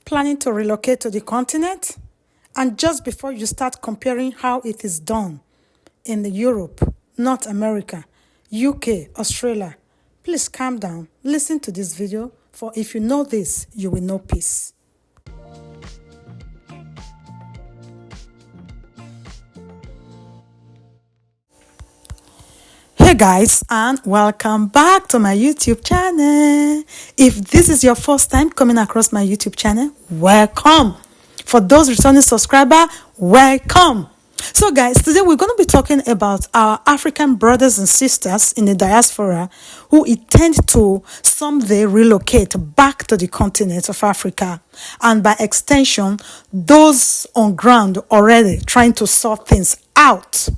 Planning to relocate to the continent? And just before you start comparing how it is done in the Europe, North America, UK, Australia, please calm down, listen to this video, for if you know this, you will know peace. Hey guys, and welcome back to my YouTube channel. If this is your first time coming across my YouTube channel, welcome. For those returning subscribers, welcome. So guys, today we're going to be talking about our African brothers and sisters in the diaspora who intend to someday relocate back to the continent of Africa, and by extension, those on ground already trying to sort things out.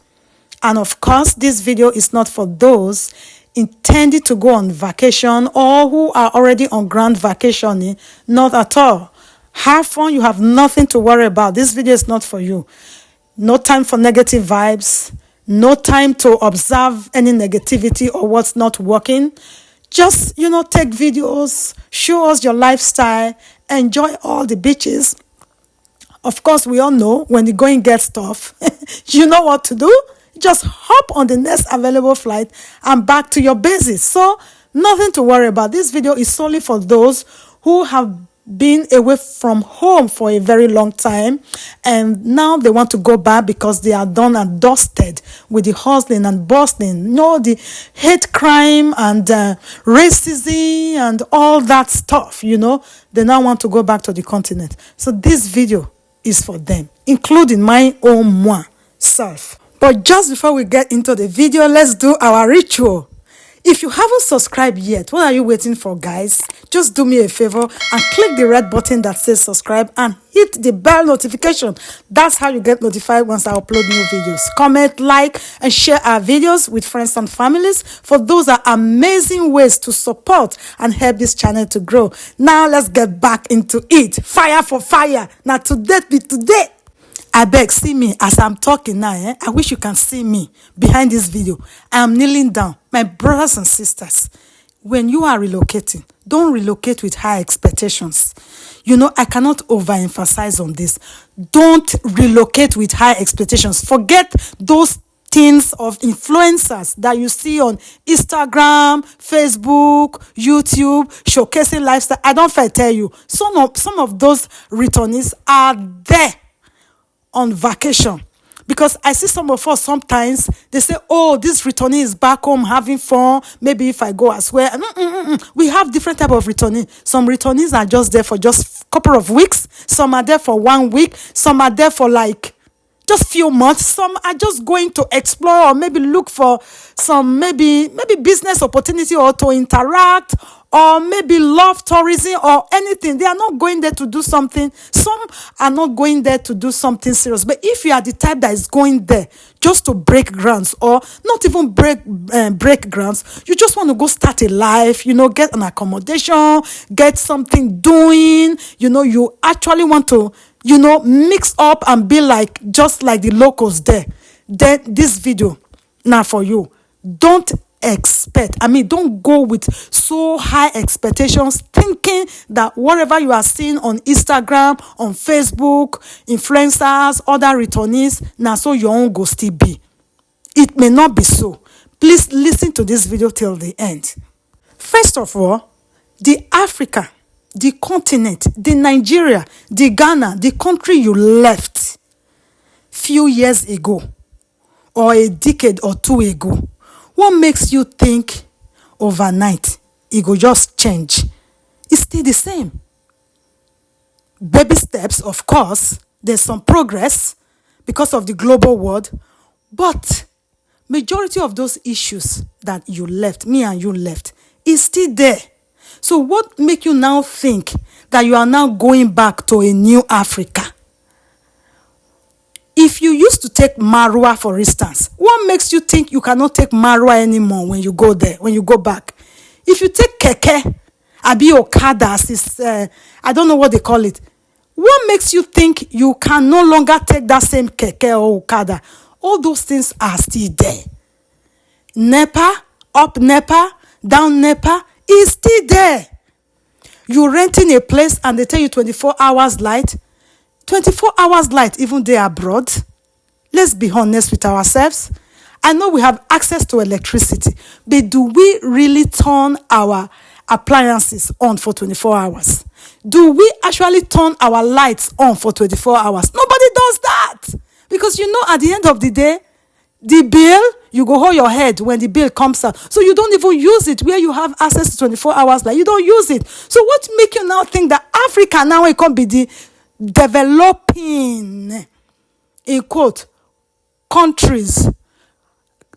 And of course, this video is not for those intending to go on vacation or who are already on ground vacationing. Not at all. Have fun. You have nothing to worry about. This video is not for you. No time for negative vibes. No time to observe any negativity or what's not working. Just, take videos, show us your lifestyle, enjoy all the beaches. Of course, we all know when the going gets tough, you know what to do. Just hop on the next available flight and back to your bases. So nothing to worry about. This video is solely for those who have been away from home for a very long time and now they want to go back because they are done and dusted with the hustling and bustling, the hate crime and racism and all that stuff. They now want to go back to the continent. So this video is for them, including my own self. But just before we get into the video, let's do our ritual. If you haven't subscribed yet, what are you waiting for, guys? Just do me a favor and click the red button that says subscribe and hit the bell notification. That's how you get notified once I upload new videos. Comment, like, and share our videos with friends and families, for those are amazing ways to support and help this channel to grow. Now let's get back into it. Fire for fire. Now today be today. I beg, see me as I'm talking now. I wish you can see me behind this video. I am kneeling down. My brothers and sisters, when you are relocating, don't relocate with high expectations. I cannot overemphasize on this. Don't relocate with high expectations. Forget those things of influencers that you see on Instagram, Facebook, YouTube, showcasing lifestyle. I don't fair tell you, some of those returnees are there on vacation, because I see some of us sometimes they say, oh, this returnee is back home having fun, maybe if I go as well. We have different type of returnee. Some returnees are just there for just a couple of weeks, some are there for 1 week, some are there for just few months, some are just going to explore or maybe look for some maybe business opportunity or to interact, or maybe love tourism or anything. They are not going there to do something. Some are not going there to do something serious. But if you are the type that is going there just to break grounds, or not even break grounds, you just want to go start a life, get an accommodation, get something doing, you actually want to mix up and be just like the locals there, then this video now for you. Don't go with so high expectations, thinking that whatever you are seeing on Instagram, on Facebook, influencers, other returnees, now so your own go still be. It may not be so. Please listen to this video till the end. First of all, the Africa, the continent, the Nigeria, the Ghana, the country you left few years ago or a decade or two ago, what makes you think overnight it will just change? It's still the same. Baby steps, of course. There's some progress because of the global world, but majority of those issues that you left, me and you left, is still there. So what make you now think that you are now going back to a new Africa? If you used to take Marwa, for instance, what makes you think you cannot take Marwa anymore when you go there, when you go back? If you take Keke, Abi Okada, I don't know what they call it, what makes you think you can no longer take that same Keke or Okada? All those things are still there. NEPA, up NEPA, down NEPA is still there. You renting a place and they tell you 24 hours light. 24 hours light, even they abroad. Let's be honest with ourselves. I know we have access to electricity, but do we really turn our appliances on for 24 hours? Do we actually turn our lights on for 24 hours? Nobody does that. Because at the end of the day, the bill, you go hold your head when the bill comes out. So you don't even use it where you have access to 24 hours. Like you don't use it. So what make you now think that Africa now it can be the developing, in quote, countries,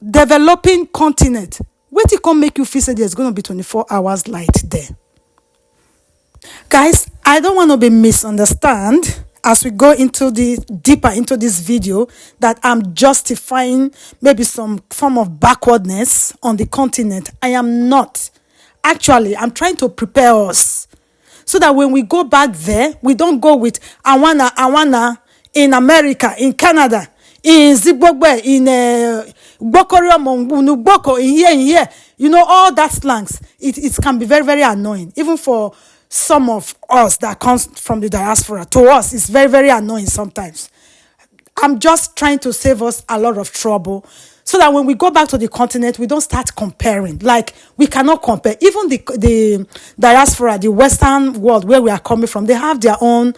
developing continent? What it can make you feel say there's going to be 24 hours light there? Guys, I don't want to be misunderstood as we go deeper into this video that I'm justifying maybe some form of backwardness on the continent. I am not. Actually, I'm trying to prepare us so that when we go back there, we don't go with Awana in America, in Canada, in Zimbabwe, in Bokoria Mongunu, Boko, in here. All that slangs. It can be very, very annoying. Even for some of us that comes from the diaspora, to us, it's very, very annoying sometimes. I'm just trying to save us a lot of trouble so that when we go back to the continent, we don't start comparing. Like, we cannot compare. Even the diaspora, the Western world where we are coming from, they have their own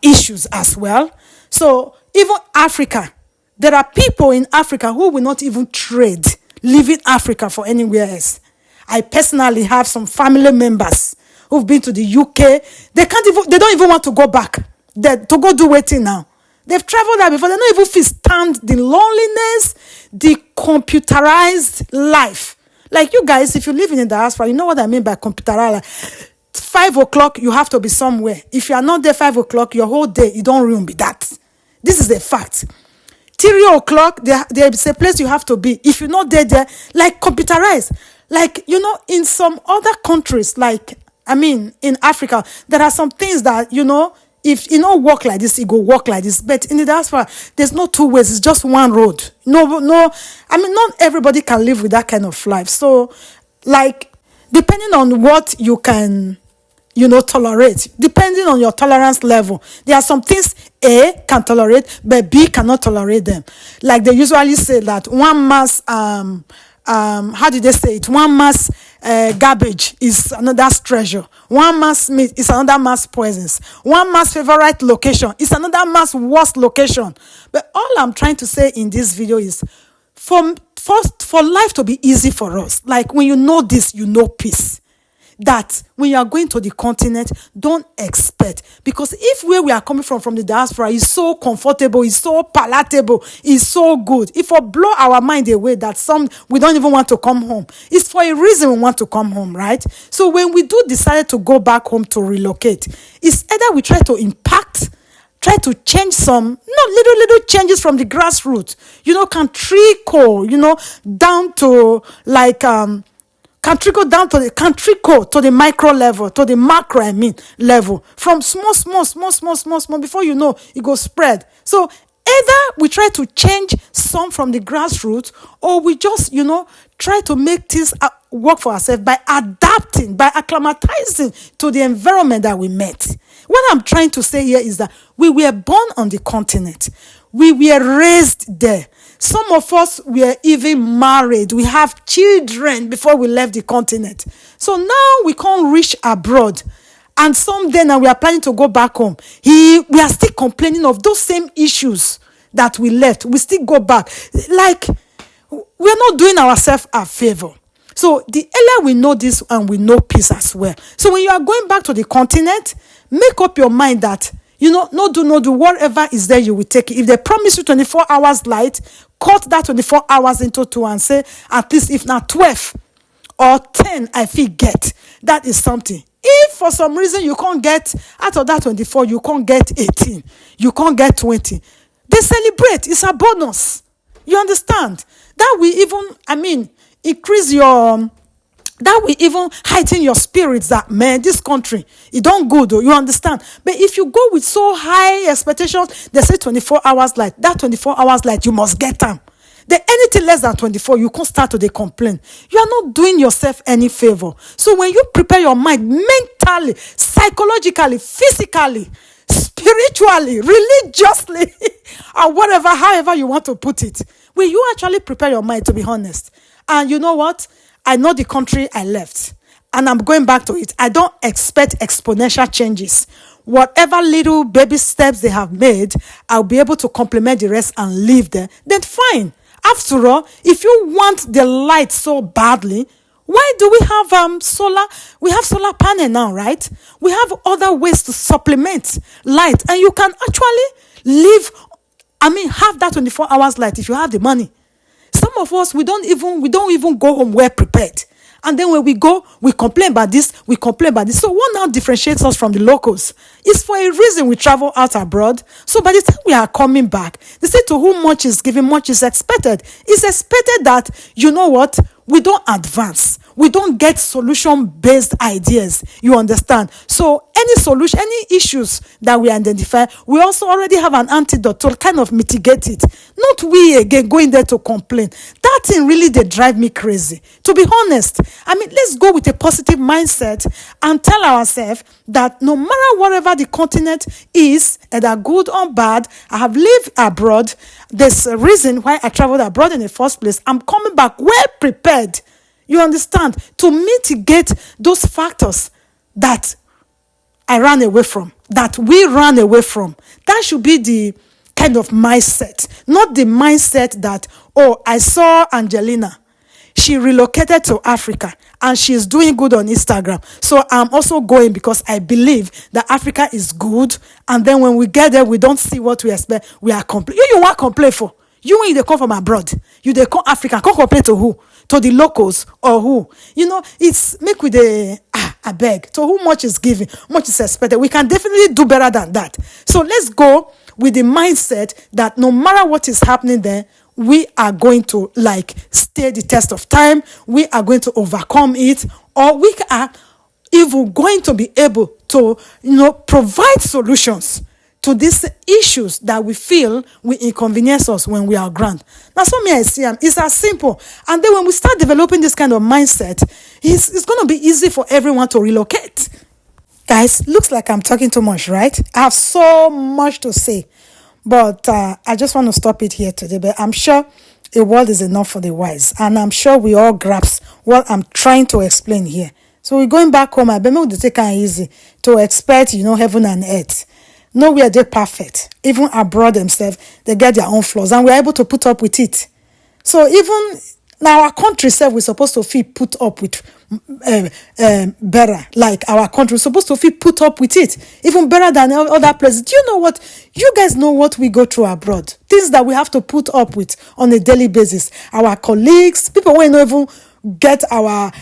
issues as well. So even Africa, there are people in Africa who will not even trade leaving Africa for anywhere else. I personally have some family members who've been to the UK. They don't even want to go back. To go do waiting now. They've traveled there before. They don't even stand the loneliness, the computerized life. Like you guys, if you live in the diaspora, you know what I mean by computerized life. 5 o'clock, you have to be somewhere. If you are not there 5 o'clock, your whole day, you don't ruin be that. This is a fact. 3 o'clock, there's a place you have to be. If you're not there, like computerized. Like, in some other countries, like, in Africa, there are some things that, if you don't work like this, it go work like this. But in the diaspora, there's no two ways. It's just one road. No. Not everybody can live with that kind of life. So, like, depending on what you can, tolerate, depending on your tolerance level, there are some things A can tolerate, but B cannot tolerate them. Like they usually say that one mass, how did they say it? One mass garbage is another's treasure. One man's meat is another man's presence. One man's favorite location is another man's worst location. But all I'm trying to say in this video is for life to be easy for us, like when you know this, you know peace. That when you are going to the continent, don't expect. Because if where we are coming from the diaspora, is so comfortable, is so palatable, is so good, if we blow our mind away that we don't even want to come home, it's for a reason we want to come home, right? So when we do decide to go back home to relocate, it's either we try to impact, try to change some, little changes from the grassroots, can trickle, down to like, can trickle down to the micro level, to the macro, level. From small, before you know, it goes spread. So either we try to change some from the grassroots, or we just, try to make things work for ourselves by adapting, by acclimatizing to the environment that we met. What I'm trying to say here is that we were born on the continent. We were raised there. Some of us were even married. We have children before we left the continent. So now we can't reach abroad. And someday now we are planning to go back home. We are still complaining of those same issues that we left. We still go back. Like, we're not doing ourselves a favor. So the earlier we know this, and we know peace as well. So when you are going back to the continent, make up your mind that, no do, whatever is there, you will take it. If they promise you 24 hours light, cut that 24 hours into 2 and say, at least if not 12 or 10, I feel get. That is something. If for some reason you can't get, out of that 24, you can't get 18, you can't get 20, they celebrate. It's a bonus. You understand? That will even, increase your... That will even heighten your spirits that, man, this country, it don't good, though, you understand? But if you go with so high expectations, they say 24 hours light. That 24 hours light, you must get them. The anything less than 24, you can't start to dey complain. You are not doing yourself any favor. So when you prepare your mind mentally, psychologically, physically, spiritually, religiously, or whatever, however you want to put it, when you actually prepare your mind, to be honest, and you know what? I know the country I left, and I'm going back to it. I don't expect exponential changes. Whatever little baby steps they have made, I'll be able to complement the rest and live there. Then fine. After all, if you want the light so badly, why do we have solar? We have solar panel now, right? We have other ways to supplement light, and you can actually live. Have that 24 hours light if you have the money. Some of us, we don't even go home well prepared. And then when we go, we complain about this, we complain about this. So what now differentiates us from the locals? It's for a reason we travel out abroad. So by the time we are coming back, they say to whom much is given, much is expected. It's expected that, you know what, we don't advance. We don't get solution-based ideas. You understand? So any solution, any issues that we identify, we also already have an antidote to kind of mitigate it. Not we again going there to complain. That thing really, they drive me crazy. To be honest, let's go with a positive mindset and tell ourselves that no matter whatever the continent is, either good or bad, I have lived abroad. There's a reason why I traveled abroad in the first place. I'm coming back well prepared. You understand? To mitigate those factors that I ran away from, that we ran away from. That should be the kind of mindset, not the mindset that, oh, I saw Angelina. She relocated to Africa and she's doing good on Instagram. So I'm also going because I believe that Africa is good. And then when we get there, we don't see what we expect. We are complaining. You want to complain for? You when they come from abroad, you they come Africa, come complain to who? To the locals or who? It's make with I beg. To whom much is given, much is expected. We can definitely do better than that. So let's go with the mindset that no matter what is happening there, we are going to stay the test of time. We are going to overcome it, or we are even going to be able to, provide solutions to these issues that we feel will inconvenience us when we are ground. Now, I see them. It's as simple. And then when we start developing this kind of mindset, it's going to be easy for everyone to relocate. Guys, looks like I'm talking too much, right? I have so much to say. But I just want to stop it here today. But I'm sure a word is enough for the wise. And I'm sure we all grasp what I'm trying to explain here. So we're going back home. I bet we take it easy to expect, heaven and earth. Nowhere they're perfect. Even abroad themselves, they get their own flaws. And we're able to put up with it. So even now our country itself, we're supposed to feel put up with better. Like our country, we're supposed to feel put up with it. Even better than other places. Do you know what? You guys know what we go through abroad. Things that we have to put up with on a daily basis. Our colleagues, people who don't even get our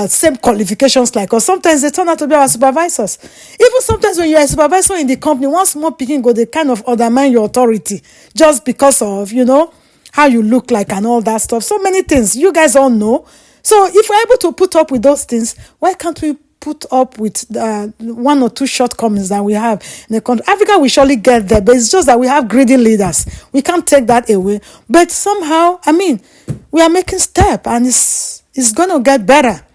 same qualifications like us. Sometimes they turn out to be our supervisors. Even sometimes when you're a supervisor in the company, one small picking go, they kind of undermine your authority just because of, how you look like and all that stuff. So many things you guys all know. So if we're able to put up with those things, why can't we put up with one or two shortcomings that we have in the country? Africa will surely get there, but it's just that we have greedy leaders. We can't take that away. But somehow, we are making step, and it's going to get better.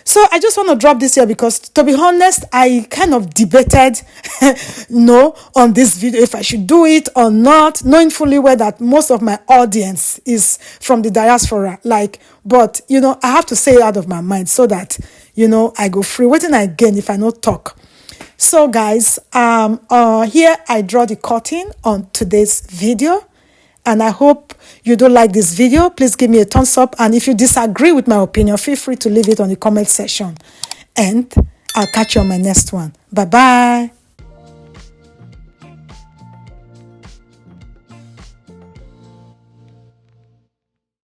So I just want to drop this here because, to be honest, I kind of debated, on this video if I should do it or not, knowing fully well that most of my audience is from the diaspora. But I have to say it out of my mind so that I go free. Waiting again if I not talk. So guys, here I draw the curtain on today's video. And I hope you do like this video. Please give me a thumbs up. And if you disagree with my opinion, feel free to leave it on the comment section. And I'll catch you on my next one. Bye-bye.